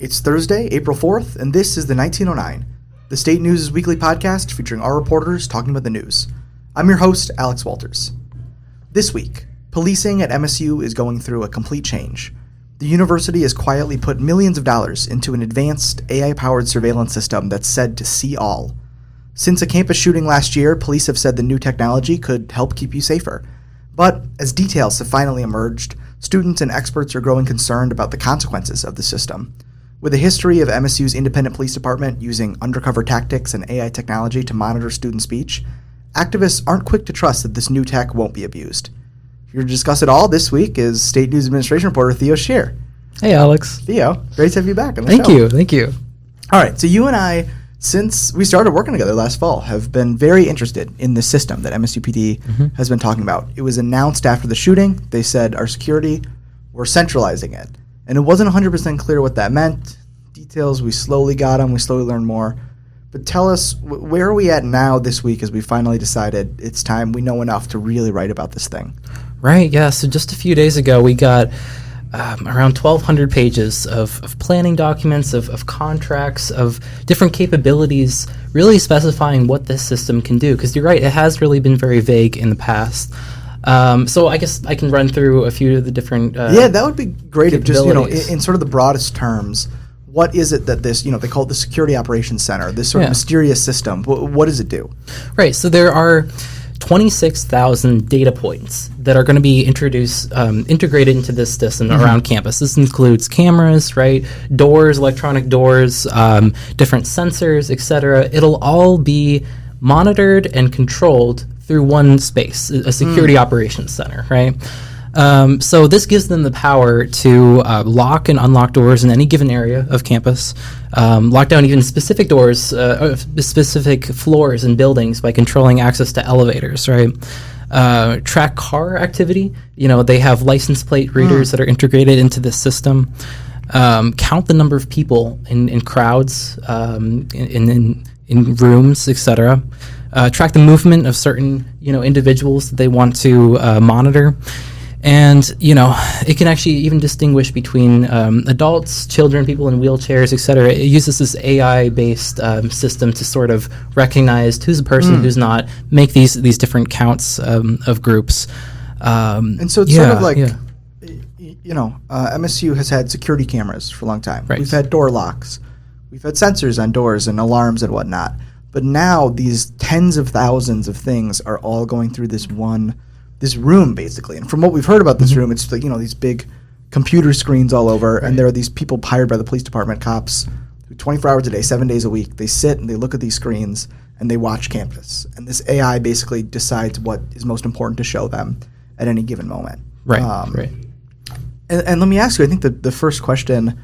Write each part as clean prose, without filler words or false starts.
It's Thursday, April 4th, and this is the 1909, the State News' weekly podcast featuring our reporters talking about the news. I'm your host, Alex Walters. This week, policing at MSU is going through a complete change. The university has quietly put millions of dollars into an advanced AI-powered surveillance system that's said to see all. Since a campus shooting last year, police have said the new technology could help keep you safer. But as details have finally emerged, students and experts are growing concerned about the consequences of the system. With a history of MSU's independent police department using undercover tactics and AI technology to monitor student speech, activists aren't quick to trust that this new tech won't be abused. Here to discuss it all this week is State News Administration reporter Theo Scheer. Hey, Alex. Theo, great to have you back on the show. Thank you. All right, so you and I, since we started working together last fall, have been very interested in this system that MSUPD has been talking about. It was announced after the shooting. They said, our security, we're centralizing it. And it wasn't 100% clear what that meant. Details, we slowly got them. We slowly learned more. But tell us, where are we at now this week as we finally decided it's time, we know enough to really write about this thing? Right, yeah. So just a few days ago, we got around 1,200 pages of planning documents, of contracts, of different capabilities, really specifying what this system can do. Because you're right, it has really been very vague in the past. So I guess I can run through a few of the different yeah, that would be great if just, in sort of the broadest terms, what is it that this, they call it the Security Operations Center, this sort of mysterious system, what does it do? Right, so there are 26,000 data points that are going to be integrated into this system around campus. This includes cameras, right, doors, electronic doors, different sensors, etc. It'll all be monitored and controlled through one space, a security operations center, right? So this gives them the power to lock and unlock doors in any given area of campus, lock down even specific doors, specific floors and buildings by controlling access to elevators, right? Track car activity. They have license plate readers that are integrated into this system. Count the number of people in crowds, in rooms, etc. Track the movement of certain, individuals that they want to monitor. And, it can actually even distinguish between adults, children, people in wheelchairs, etc. It uses this AI-based system to sort of recognize who's a person, who's not, make these different counts of groups. And so it's sort of like, MSU has had security cameras for a long time. Right. We've had door locks. We've had sensors on doors and alarms and whatnot. But now these tens of thousands of things are all going through this room, basically. And from what we've heard about this room, it's like, these big computer screens all over, and there are these people hired by the police department, cops, 24 hours a day, 7 days a week. They sit and they look at these screens and they watch campus. And this AI basically decides what is most important to show them at any given moment. Right, And let me ask you, I think the first question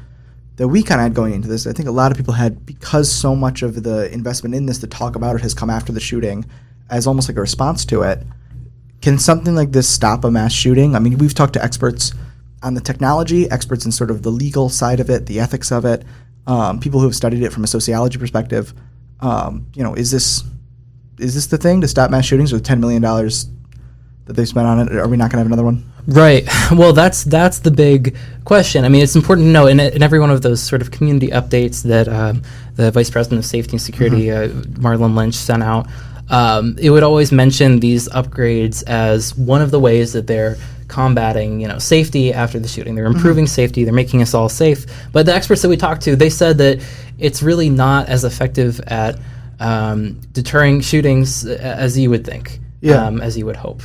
that we kind of had going into this, I think a lot of people had, because so much of the investment in this, the talk about it has come after the shooting as almost like a response to it. Can something like this stop a mass shooting? I mean, we've talked to experts on the technology, experts in sort of the legal side of it, the ethics of it, people who have studied it from a sociology perspective. Is this the thing to stop mass shootings with $10 million that they spent on it? Are we not going to have another one? Right. Well, that's the big question. I mean, it's important to know in every one of those sort of community updates that the Vice President of Safety and Security, Marlon Lynch, sent out, it would always mention these upgrades as one of the ways that they're combating, safety after the shooting. They're improving safety. They're making us all safe. But the experts that we talked to, they said that it's really not as effective at deterring shootings as you would think, as you would hope.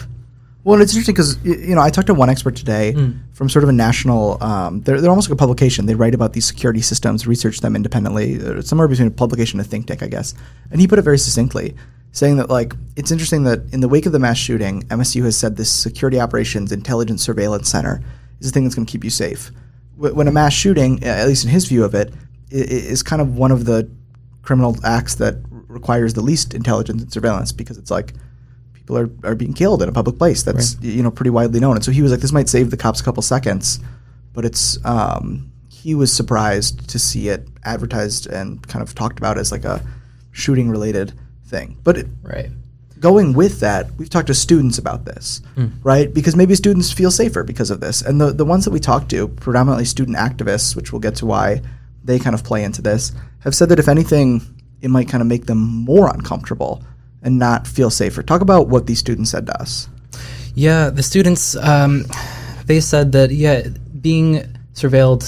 Well, it's interesting because, I talked to one expert today from sort of a national, they're almost like a publication. They write about these security systems, research them independently, somewhere between a publication and a think tank, I guess. And he put it very succinctly, saying that, it's interesting that in the wake of the mass shooting, MSU has said this Security Operations Intelligence Surveillance Center is the thing that's going to keep you safe. When a mass shooting, at least in his view of it, is kind of one of the criminal acts that requires the least intelligence and surveillance, because it's like, people are being killed in a public place. That's pretty widely known. And so he was like, this might save the cops a couple seconds, but it's he was surprised to see it advertised and kind of talked about as like a shooting related thing. But going with that, we've talked to students about this, right? Because maybe students feel safer because of this. And the ones that we talked to, predominantly student activists, which we'll get to why they kind of play into this, have said that if anything, it might kind of make them more uncomfortable and not feel safer. Talk about what these students said to us. Yeah, the students, they said that, being surveilled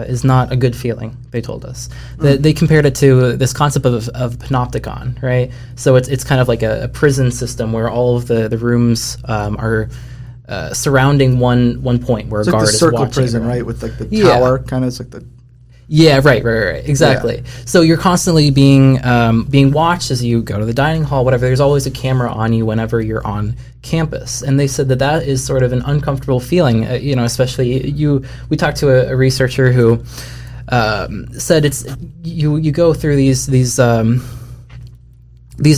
is not a good feeling, they told us. They compared it to this concept of panopticon, right? So it's kind of like a prison system where all of the rooms are surrounding one point where it's a guard like the is circle watching prison, everyone. right? With like the tower, kind of, it's like the... Yeah, right, exactly. Yeah. So you're constantly being watched as you go to the dining hall, whatever. There's always a camera on you whenever you're on campus, and they said that is sort of an uncomfortable feeling. Especially we talked to a researcher who said it's you go through these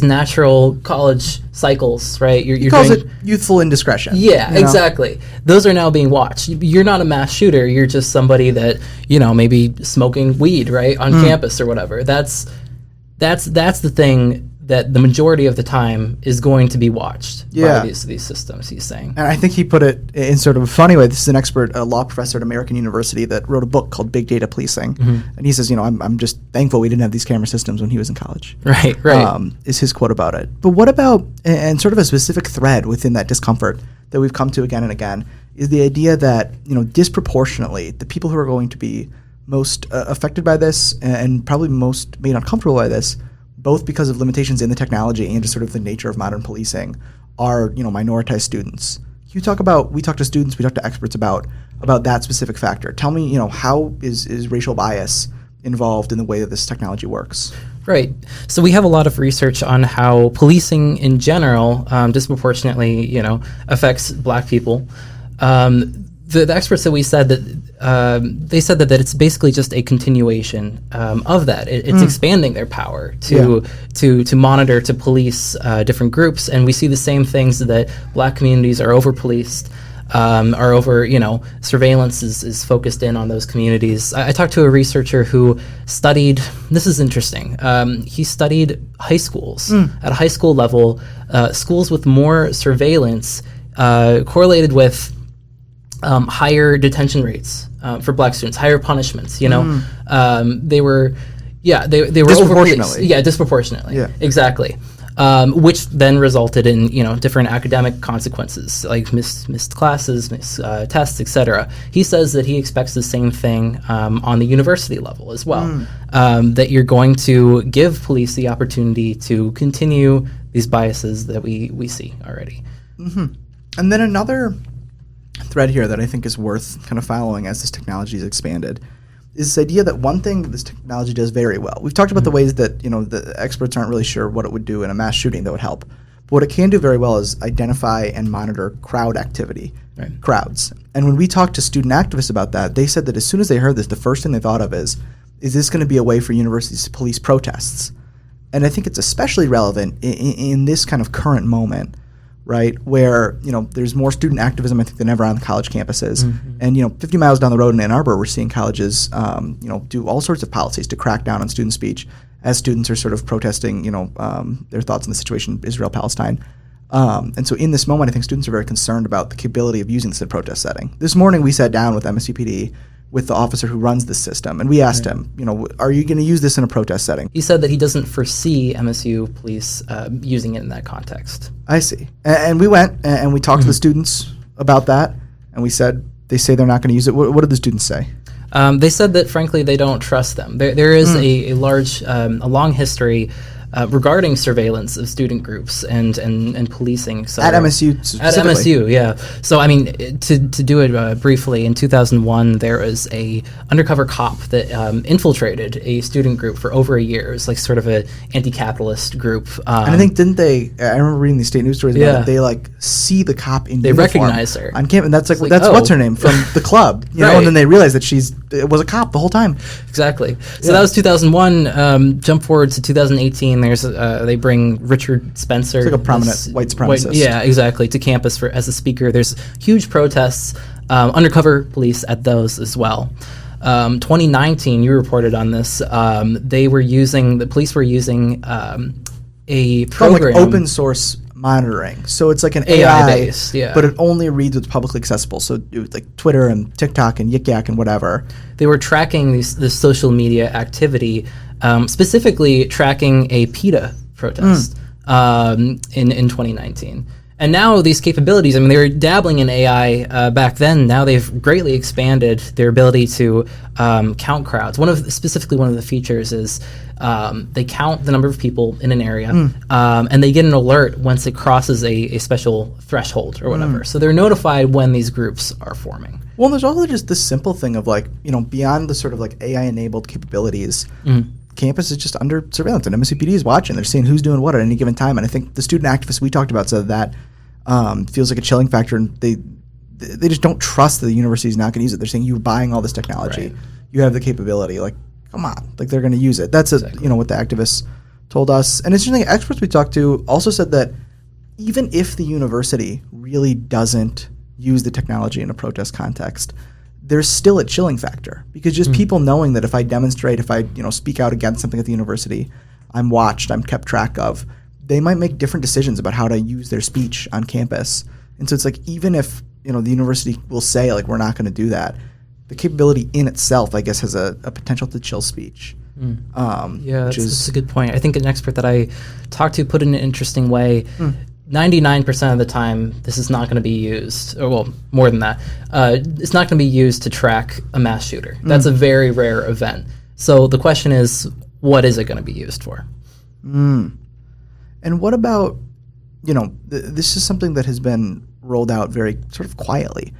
natural college cycles, right? He calls it youthful indiscretion. Yeah, exactly. Those are now being watched. You're not a mass shooter. You're just somebody that, maybe smoking weed, right, on campus or whatever. That's the thing that the majority of the time is going to be watched by these systems, he's saying. And I think he put it in sort of a funny way. This is an expert, a law professor at American University that wrote a book called Big Data Policing. And he says, I'm just thankful we didn't have these camera systems when he was in college. Right. Is his quote about it. But what about, and sort of a specific thread within that discomfort that we've come to again and again, is the idea that, disproportionately, the people who are going to be most affected by this and probably most made uncomfortable by this, both because of limitations in the technology and just sort of the nature of modern policing, are minoritized students. We talk to students, we talk to experts about that specific factor. Tell me, how is racial bias involved in the way that this technology works? Right. So we have a lot of research on how policing in general disproportionately, affects Black people. The experts that we said that they said that it's basically just a continuation of that. It's expanding their power to monitor, to police different groups, and we see the same things that Black communities are over policed, are over surveillance is focused in on those communities. I talked to a researcher who studied. This is interesting. He studied high schools at a high school level. Schools with more surveillance correlated with higher detention rates for Black students, higher punishments. They were disproportionately. Disproportionately. Yeah, exactly. Which then resulted in different academic consequences like missed classes, missed tests, etc. He says that he expects the same thing on the university level as well. That you're going to give police the opportunity to continue these biases that we see already. And then another thread here that I think is worth kind of following as this technology is expanded is this idea that one thing that this technology does very well. We've talked about the ways that the experts aren't really sure what it would do in a mass shooting that would help. But what it can do very well is identify and monitor crowd activity, crowds. And when we talked to student activists about that, they said that as soon as they heard this, the first thing they thought of is this going to be a way for universities to police protests? And I think it's especially relevant in this kind of current moment, right, where there's more student activism, I think, than ever on the college campuses. And 50 miles down the road in Ann Arbor, we're seeing colleges do all sorts of policies to crack down on student speech as students are sort of protesting their thoughts on the situation Israel-Palestine. And so in this moment, I think students are very concerned about the capability of using this in a protest setting. This morning we sat down with MSUPD, with the officer who runs the system, and we asked him, are you going to use this in a protest setting? He said that he doesn't foresee MSU police using it in that context. I see. And we went and we talked to the students about that, and they say they're not going to use it. What did the students say? They said that, frankly, they don't trust them. There is a long history regarding surveillance of student groups and policing. So at MSU specifically? At MSU, yeah. So, I mean, to do it briefly, in 2001, there was a undercover cop that infiltrated a student group for over a year. It was like sort of an anti-capitalist group. And I think, I remember reading these state news stories about it, they see the cop in uniform. They recognize her. On campus, and that's what's her name, from the club, and then they realize that it was a cop the whole time. Exactly. So that was 2001. Jump forward to 2018. They bring Richard Spencer. It's like a prominent white supremacist. Exactly, to campus as a speaker. There's huge protests, undercover police at those as well. 2019, you reported on this. The police were using a program. Like open source monitoring. So it's like an AI AI based, yeah. but it only reads what's publicly accessible. So it was like Twitter and TikTok and Yik Yak and whatever. They were tracking this social media activity, specifically tracking a PETA protest in 2019. And now these capabilities, I mean, they were dabbling in AI back then. Now they've greatly expanded their ability to count crowds. Specifically one of the features is they count the number of people in an area, and they get an alert once it crosses a special threshold or whatever. So they're notified when these groups are forming. Well, there's also just this simple thing of like, beyond the sort of like AI-enabled capabilities, campus is just under surveillance, and MSUPD is watching. They're seeing who's doing what at any given time. And I think the student activists we talked about said that feels like a chilling factor, and they just don't trust that the university is not going to use it. They're saying you're buying all this technology, you have the capability. Like, come on, like they're going to use it. That's what the activists told us. And it's interesting. Experts we talked to also said that even if the university really doesn't use the technology in a protest context, there's still a chilling factor, because just people knowing that if I demonstrate, if I speak out against something at the university, I'm watched, I'm kept track of, they might make different decisions about how to use their speech on campus. And so it's like, even if the university will say like we're not going to do that, the capability in itself, I guess, has a potential to chill speech. That's a good point. I think an expert that I talked to put it in an interesting way. 99% of the time, this is not going to be used, or well, more than that. It's not going to be used to track a mass shooter. That's a very rare event. So the question is, what is it going to be used for? And what about, this is something that has been rolled out very sort of quietly.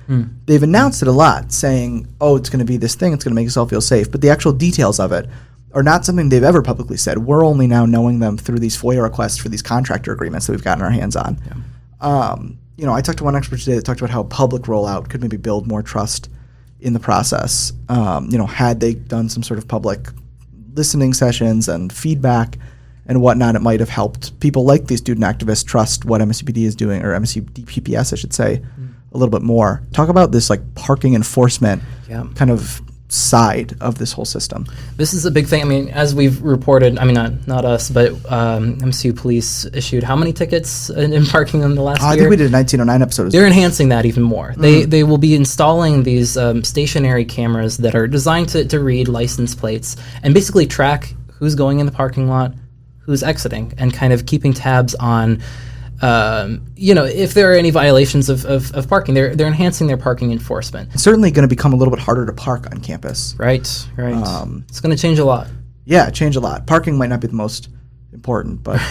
They've announced it a lot, saying, oh, it's going to be this thing, it's going to make us all feel safe. But the actual details of it are not something they've ever publicly said. We're only now knowing them through these FOIA requests for these contractor agreements that we've gotten our hands on. I talked to one expert today that talked about how public rollout could maybe build more trust in the process. Had they done some sort of public listening sessions and feedback and whatnot, it might have helped people like these student activists trust what MSUPD is doing, or MSUPPS, I should say, a little bit more. Talk about this like parking enforcement kind of side of this whole system. This is a big thing. I mean, as we've reported, I mean, not us, but MSU police issued how many tickets in parking in the last year? I think we did a 1909 episode. They're enhancing that even more. They will be installing these stationary cameras that are designed to read license plates and basically track who's going in the parking lot, who's exiting, and kind of keeping tabs on if there are any violations of parking. They're enhancing their parking enforcement. It's certainly going to become a little bit harder to park on campus. Right. It's going to change a lot. Yeah, change a lot. Parking might not be the most important, but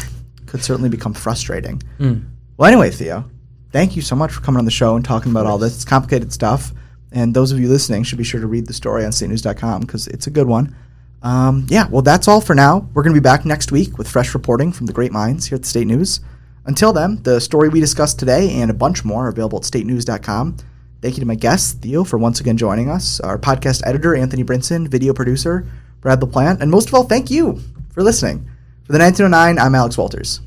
could certainly become frustrating. Well, anyway, Theo, thank you so much for coming on the show and talking about all this. It's complicated stuff, and those of you listening should be sure to read the story on statenews.com because it's a good one. Well, that's all for now. We're going to be back next week with fresh reporting from the great minds here at the State News. Until then, the story we discussed today and a bunch more are available at statenews.com. Thank you to my guest, Theo, for once again joining us, our podcast editor, Anthony Brinson, video producer, Brad LaPlante, and most of all, thank you for listening. For the 1909, I'm Alex Walters.